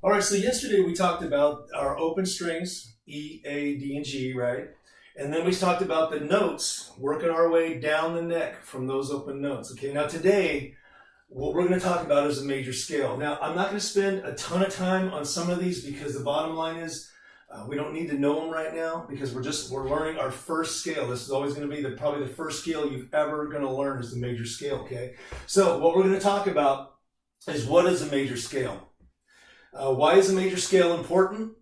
All right, so yesterday we talked about our open strings, E, A, D, and G, right? And then we talked about the notes, working our way down the neck from those open notes. Okay, now today, what we're going to talk about is a major scale. Now, I'm not going to spend a ton of time on some of these because the bottom line is we don't need to know them right now because we're learning our first scale. This is always going to be probably the first scale you've ever going to learn is the major scale, okay? So what we're going to talk about is what is a major scale? Why is a major scale important?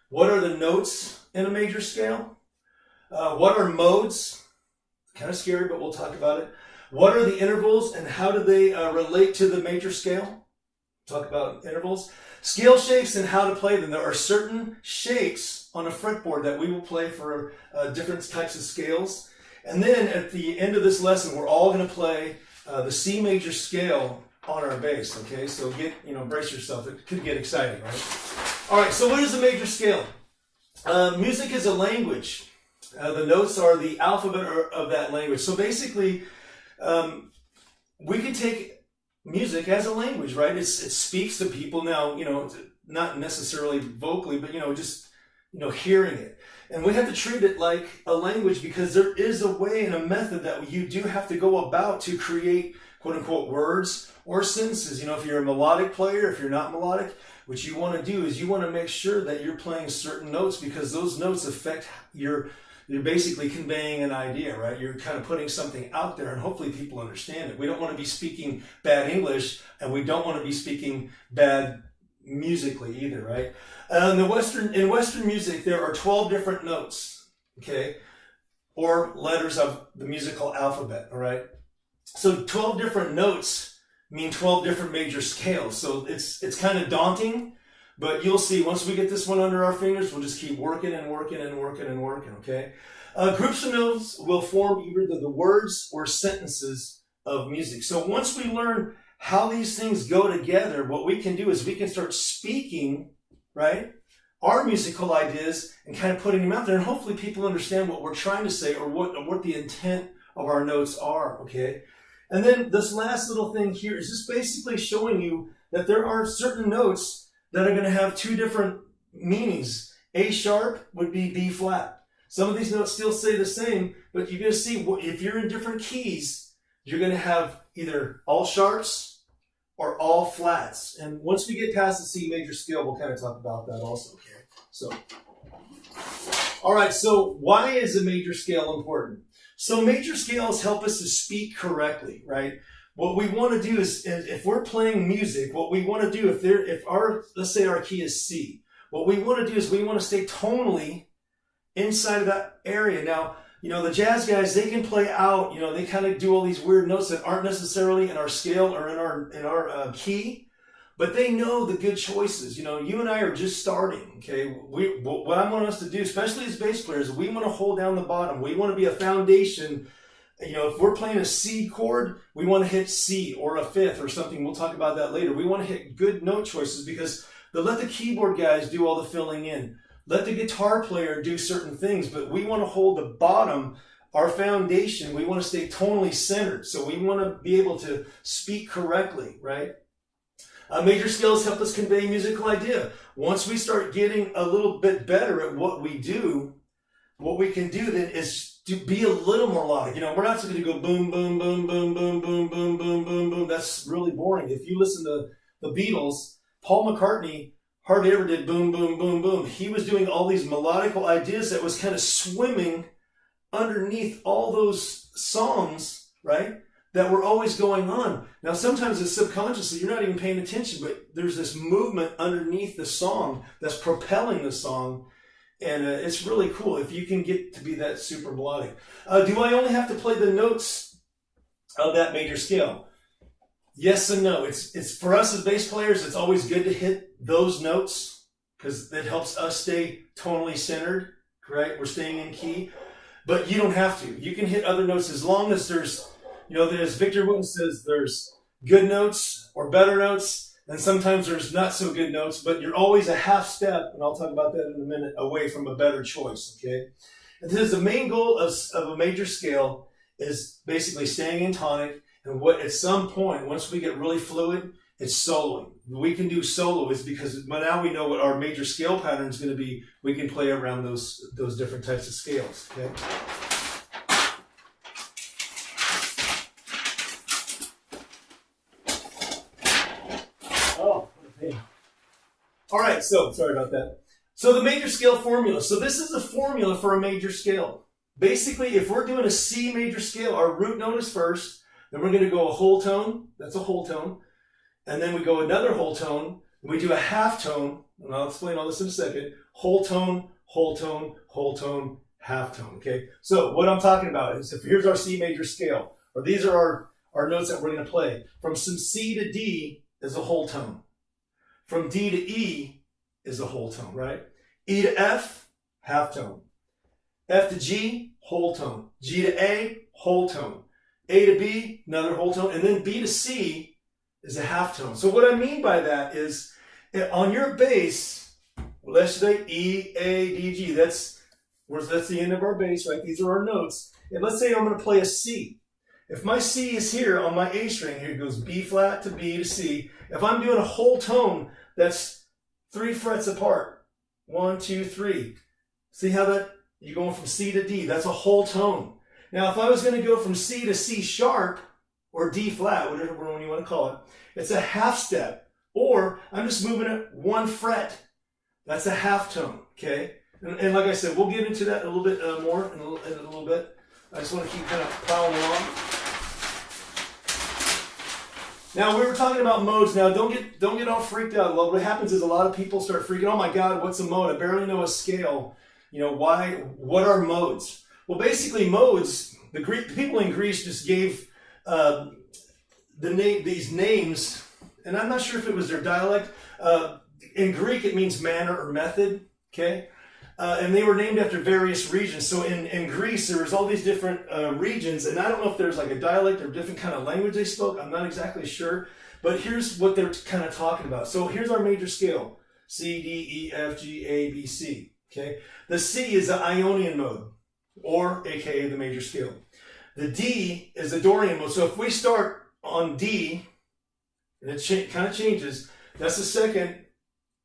What are the notes in a major scale? What are modes? Kind of scary, but we'll talk about it. What are the intervals and how do they relate to the major scale? Talk about intervals. Scale shapes and how to play them. There are certain shapes on a fretboard that we will play for different types of scales. And then at the end of this lesson, we're all going to play the C major scale on our bass, okay? So brace yourself. It could get exciting, right? All right, so what is a major scale? Music is a language. The notes are the alphabet of that language. So basically, we can take music as a language, right? It speaks to people now, not necessarily vocally, but, just hearing it. And we have to treat it like a language because there is a way and a method that you do have to go about to create quote unquote words or sentences. If you're a melodic player, if you're not melodic, what you want to do is you want to make sure that you're playing certain notes because those notes affect you're basically conveying an idea, right? You're kind of putting something out there and hopefully people understand it. We don't want to be speaking bad English and we don't want to be speaking bad musically either, right? In Western music, there are 12 different notes, okay? Or letters of the musical alphabet, all right? So 12 different notes mean 12 different major scales. So it's kind of daunting, but you'll see once we get this one under our fingers, we'll just keep working and working and working and working, okay? Groups of notes will form either the words or sentences of music. So once we learn how these things go together, what we can do is we can start speaking, right, our musical ideas and kind of putting them out there. And hopefully people understand what we're trying to say or what the intent of our notes are, okay? And then this last little thing here is just basically showing you that there are certain notes that are going to have two different meanings. A sharp would be B flat. Some of these notes still say the same, but you're going to see if you're in different keys, you're going to have either all sharps or all flats. And once we get past the C major scale, we'll kind of talk about that also, okay? So, all right, so why is a major scale important? So major scales help us to speak correctly, right? What we want to do is, if we're playing music, what we want to do, let's say our key is C, what we want to do is we want to stay tonally inside of that area. Now, the jazz guys, they can play out, they kind of do all these weird notes that aren't necessarily in our scale or in our key, but they know the good choices. You and I are just starting, okay? What I want us to do, especially as bass players, we want to hold down the bottom. We want to be a foundation. If we're playing a C chord, we want to hit C or a fifth or something. We'll talk about that later. We want to hit good note choices because let the keyboard guys do all the filling in. Let the guitar player do certain things, but we want to hold the bottom, our foundation. We want to stay tonally centered. So we want to be able to speak correctly, right? Major scales help us convey musical idea. Once we start getting a little bit better at what we do, what we can do then is to be a little more melodic. We're not just going to go boom, boom, boom, boom, boom, boom, boom, boom, boom, boom. That's really boring. If you listen to the Beatles, Paul McCartney hardly ever did boom, boom, boom, boom. He was doing all these melodical ideas that was kind of swimming underneath all those songs, right, that were always going on. Now, sometimes it's subconsciously, you're not even paying attention, but there's this movement underneath the song that's propelling the song. And it's really cool if you can get to be that super melodic. Do I only have to play the notes of that major scale? Yes and no. It's for us as bass players, it's always good to hit those notes because it helps us stay tonally centered, right? We're staying in key. But you don't have to. You can hit other notes as long as there's, as Victor Wooten says, there's good notes or better notes. And sometimes there's not so good notes, but you're always a half step, and I'll talk about that in a minute, away from a better choice, okay? And this is the main goal of a major scale is basically staying in tonic. And what at some point, once we get really fluid, it's soloing. We can do solo is because now we know what our major scale pattern is going to be. We can play around those different types of scales. Okay. Oh, okay. All right. So sorry about that. So the major scale formula. So this is a formula for a major scale. Basically, if we're doing a C major scale, our root note is first. Then we're going to go a whole tone. That's a whole tone. And then we go another whole tone. And we do a half tone. And I'll explain all this in a second. Whole tone, whole tone, whole tone, half tone. Okay. So what I'm talking about is here's our C major scale. Or these are our notes that we're going to play. From some C to D is a whole tone. From D to E is a whole tone, right? E to F, half tone. F to G, whole tone. G to A, whole tone. A to B, another whole tone. And then B to C is a half tone. So what I mean by that is on your bass, let's say E, A, D, G. That's the end of our bass, right? These are our notes. And let's say I'm going to play a C. If my C is here on my A string, here it goes B flat to B to C. If I'm doing a whole tone, that's 3 frets apart. 1, 2, 3. See how that, you're going from C to D. That's a whole tone. Now, if I was going to go from C to C sharp, or D flat, whatever one you want to call it, it's a half step. Or I'm just moving it 1 fret. That's a half tone, okay? And like I said, we'll get into that a little bit more in a little bit. I just want to keep kind of plowing along. Now, we were talking about modes. Now, don't get all freaked out. What happens is a lot of people start freaking, oh my God, what's a mode? I barely know a scale. You know, what are modes? Well, basically modes, the people in Greece just gave these names, and I'm not sure if it was their dialect. In Greek, it means manner or method, okay? And they were named after various regions. So in Greece, there was all these different regions, and I don't know if there's like a dialect or different kind of language they spoke. I'm not exactly sure, but here's what they're kind of talking about. So here's our major scale: C, D, E, F, G, A, B, C. Okay, the C is the Ionian mode, or AKA the major scale. The D is the Dorian mode. So if we start on D, and it kind of changes, that's the second.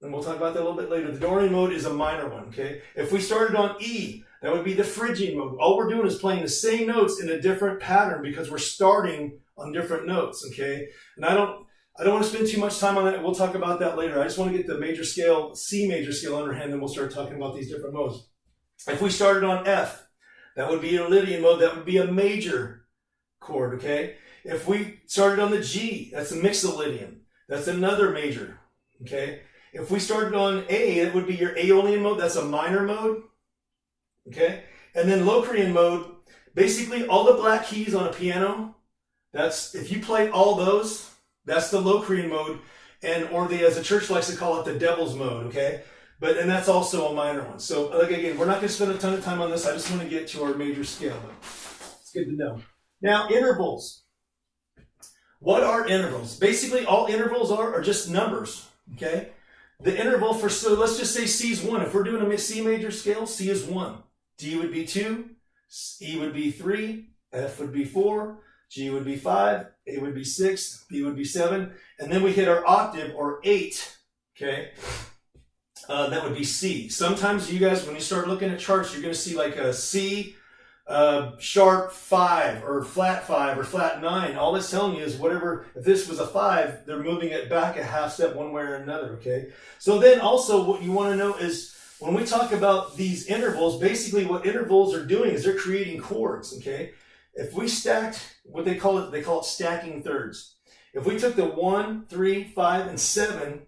And we'll talk about that a little bit later. The Dorian mode is a minor one, okay? If we started on E, that would be the Phrygian mode. All we're doing is playing the same notes in a different pattern because we're starting on different notes, okay? And I don't want to spend too much time on that. We'll talk about that later. I just want to get the major scale, C major scale underhand, and we'll start talking about these different modes. If we started on F, that would be a Lydian mode. That would be a major chord, okay? If we started on the G, that's a Mixolydian. That's another major, okay? If we started on A, it would be your Aeolian mode. That's a minor mode. Okay? And then Locrian mode, basically all the black keys on a piano, that's, if you play all those, that's the Locrian mode. Or as the church likes to call it, the devil's mode. Okay? And that's also a minor one. So like again, we're not going to spend a ton of time on this. I just want to get to our major scale. But it's good to know. Now, intervals. What are intervals? Basically, all intervals are just numbers. Okay? The interval so let's just say C is 1. If we're doing a C major scale, C is 1. D would be 2. E would be 3. F would be 4. G would be 5. A would be 6. B would be 7. And then we hit our octave, or 8. Okay? That would be C. Sometimes you guys, when you start looking at charts, you're going to see like a C sharp 5 or flat 5 or flat 9. All it's telling you is whatever, if this was a 5, they're moving it back a half step one way or another, okay? So then also what you want to know is when we talk about these intervals, basically what intervals are doing is they're creating chords, okay? If we stacked, they call it stacking thirds. If we took the 1, 3, 5, and 7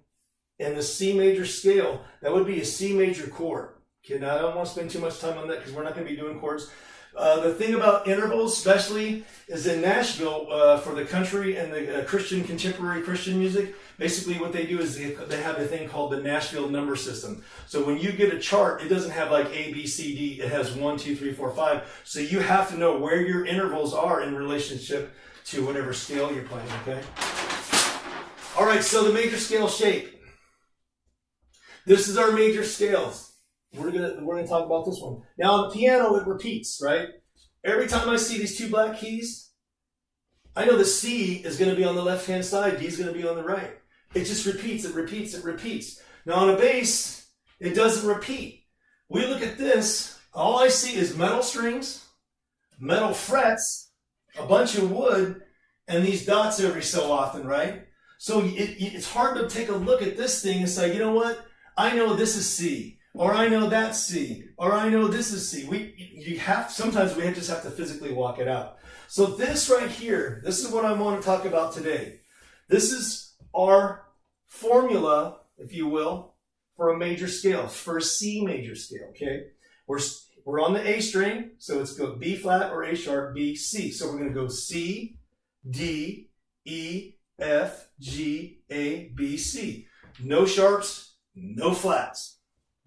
in the C major scale, that would be a C major chord. Okay, now I don't want to spend too much time on that because we're not going to be doing chords. The thing about intervals, especially, is in Nashville, for the country and the contemporary Christian music, basically what they do is they have a thing called the Nashville number system. So when you get a chart, it doesn't have like A, B, C, D. It has 1, 2, 3, 4, 5. So you have to know where your intervals are in relationship to whatever scale you're playing, okay? All right, so the major scale shape. This is our major scales. We're gonna talk about this one. Now on the piano, it repeats, right? Every time I see these 2 black keys, I know the C is going to be on the left-hand side, D is going to be on the right. It just repeats, it repeats, it repeats. Now on a bass, it doesn't repeat. We look at this, all I see is metal strings, metal frets, a bunch of wood, and these dots every so often, right? So it's hard to take a look at this thing and say, you know what? I know this is C, or I know that's C, or I know this is C. Sometimes we just have to physically walk it out. So this right here, this is what I want to talk about today. This is our formula, if you will, for a major scale, for a C major scale, okay? We're on the A string, so it's go B flat or A sharp, B, C. So we're going to go C, D, E, F, G, A, B, C. No sharps, no flats.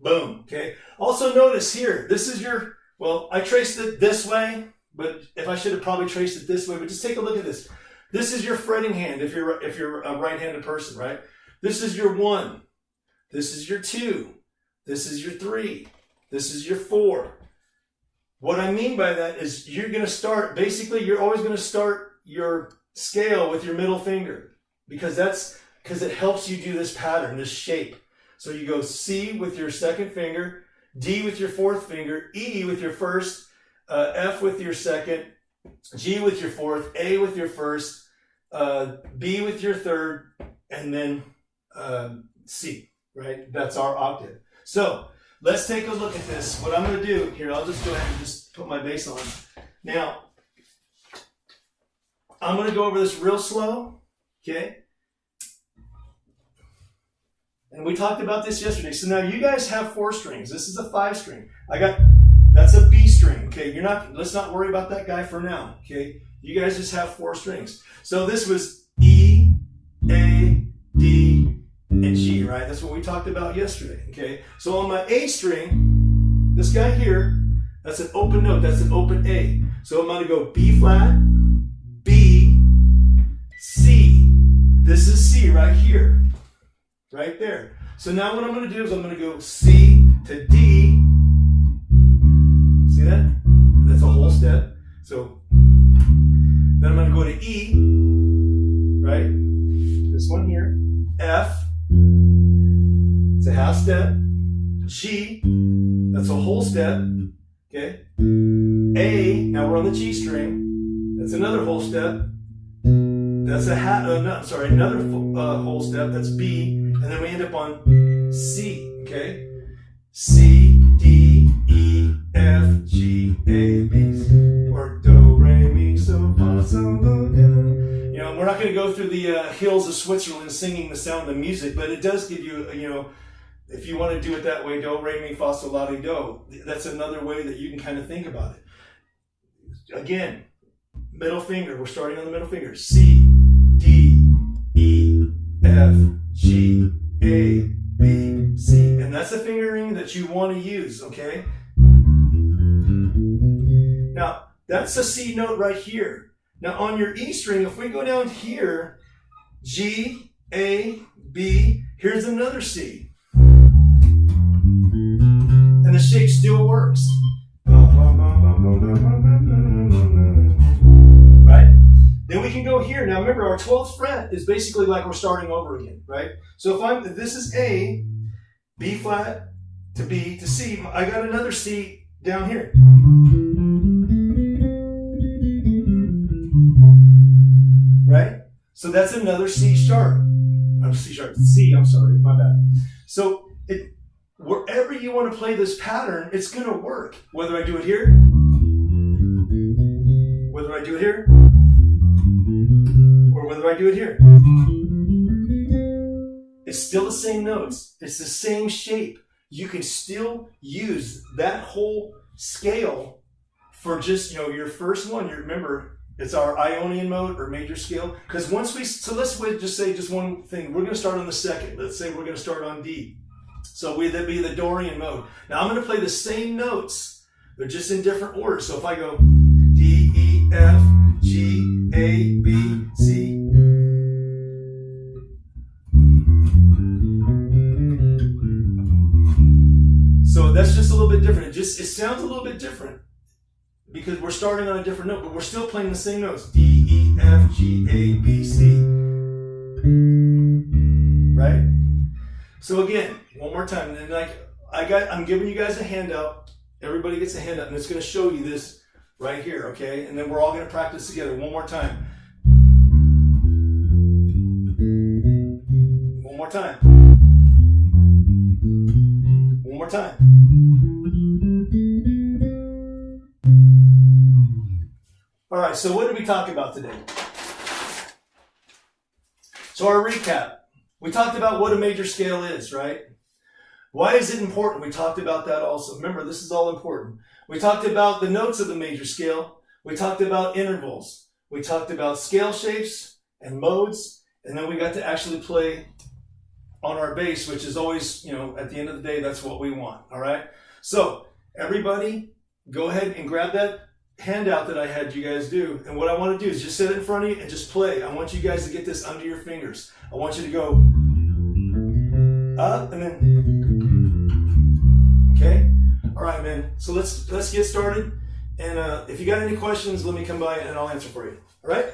Boom, okay? Also notice here, this is your, well, I traced it this way, but if I should have probably traced it this way, but just take a look at this. This is your fretting hand if you're a right-handed person, right? This is your 1. This is your 2. This is your 3. This is your 4. What I mean by that is you're going to start, basically you're always going to start your scale with your middle finger because it helps you do this pattern, this shape. So you go C with your second finger, D with your fourth finger, E with your first, F with your second, G with your fourth, A with your first, B with your third, and then C, right? That's our octave. So let's take a look at this. What I'm going to do here, I'll just go ahead and just put my bass on. Now, I'm going to go over this real slow, okay? And we talked about this yesterday. So now you guys have 4 strings. This is a 5 string. That's a B string, okay? Let's not worry about that guy for now, okay? You guys just have 4 strings. So this was E, A, D, and G, right? That's what we talked about yesterday, okay? So on my A string, this guy here, that's an open note, that's an open A. So I'm gonna go B flat, B, C. This is C right here, right there. So now what I'm gonna do is I'm gonna go C to D. See that? That's a whole step. So then I'm going to go to E, right? This one here. F, it's a half step. G, that's a whole step. Okay. A, now we're on the G string. That's another whole step. That's another whole step. That's B, and then we end up on C. Okay. C, D, E, F, G, A, B, or do, re, mi, so, fa, so, do, do. You know, we're not going to go through the hills of Switzerland singing the sound of music, but it does give you, you know, if you want to do it that way, do, re, mi, fa, sol, la, ti, do. That's another way that you can kind of think about it. Again, middle finger. We're starting on the middle finger. C, D, E, F, G, A, B, C. And that's the fingering that you want to use, okay? Now, that's a C note right here. Now, on your E string, if we go down here, G, A, B, here's another C. And the shape still works. Right? Then we can go here. Now, remember, our 12th fret is basically like we're starting over again, right? So if this is A, B flat to B to C, I got another C down here. Right? So that's another C sharp. C, I'm sorry, my bad. So wherever you want to play this pattern, it's going to work. Whether I do it here, whether I do it here, or whether I do it here. It's still the same notes. It's the same shape. You can still use that whole scale for just, you know, your first one. You remember, it's our Ionian mode or major scale. Because let's just say just one thing. We're going to start on the second. Let's say we're going to start on D. So that'd be the Dorian mode. Now I'm going to play the same notes. They're just in different order. So if I go D, E, F, G, A, B, C. So that's just a little bit different. It sounds a little bit different. because we're starting on a different note, but we're still playing the same notes. D, E, F, G, A, B, C. Right? So again, one more time. And then I'm giving you guys a handout. Everybody gets a handout, and it's going to show you this right here, okay? And then we're all going to practice together one more time. One more time. One more time. All right, so what did we talk about today? So our recap. We talked about what a major scale is, right? Why is it important? We talked about that also. Remember, this is all important. We talked about the notes of the major scale. We talked about intervals. We talked about scale shapes and modes. And then we got to actually play on our bass, which is always, at the end of the day, that's what we want. All right. So everybody go ahead and grab that handout that I had you guys do. And what I want to do is just sit in front of you and just play. I want you guys to get this under your fingers. I want you to go up and then, okay? All right, man. So let's get started. And if you got any questions, let me come by and I'll answer for you. All right?